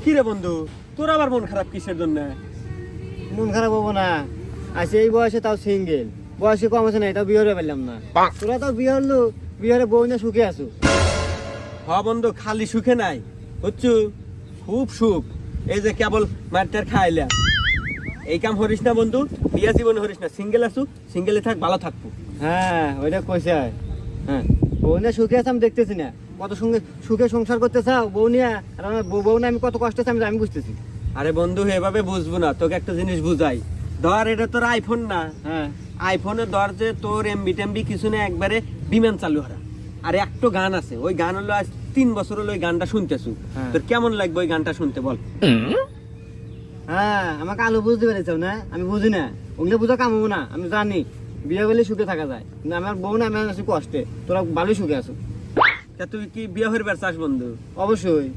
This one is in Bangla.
কি রে বন্ধু, তোর আবার মন খারাপ কিসের জন্য? মন খারাপ হবো না, আছে এই বয়সে তাও সিঙ্গেল, বয়সে কম আছে না, এটাও বিয়ে হতে পারলাম না। তোরা তো বিয়ে হলো, বিয়ের বউ না সুখে আছো। হ বন্ধু, খালি সুখে নাই, বুঝছু, খুব সুখ। এই যে কেবল মারটার খাইলা, এই কাম হরিস না বন্ধু, বিয়া জীবনে হরিস না। সিঙ্গেল আছু, সিঙ্গেলে থাক, ভালো থাকবো। হ্যাঁ ওইটা কইছে। হ্যাঁ বউ না সুখে আছে আমি দেখতেছি না, কত সঙ্গে সুখে সংসার করতে চাও বউ নিয়ে, আর আমার বউ না আমি কত কষ্ট আছে আমি বুঝতেছি। আরে বন্ধু, এভাবে বুঝবো না, তোকে একটা জিনিস বুঝাই। ধর এটা তোর আইফোন না, হ্যাঁ আইফোনে ধর যে তোর এমবি টেমবি কিছু না, একবারে বিমান চালু হারা। আর একটা গান আছে, ওই গান হলো আজ 3 বছর হলো ওই গানটা শুনতেছু। হ্যাঁ। তোর কেমন লাগবে ওই গানটা শুনতে বল? হ্যাঁ আমাকে আলো বুঝতে পেরেছো না, আমি বুঝি না, ওগুলো বুঝা কাম হবো না। আমি জানি বিয়ে করলে সুখে থাকা যায়, কিন্তু আমার বউ না আমি আছি কষ্টে, তোরা ভালোই সুখে আছো। তা তুই কি বিয়ে হইবার চাস বন্ধু? অবশ্যই।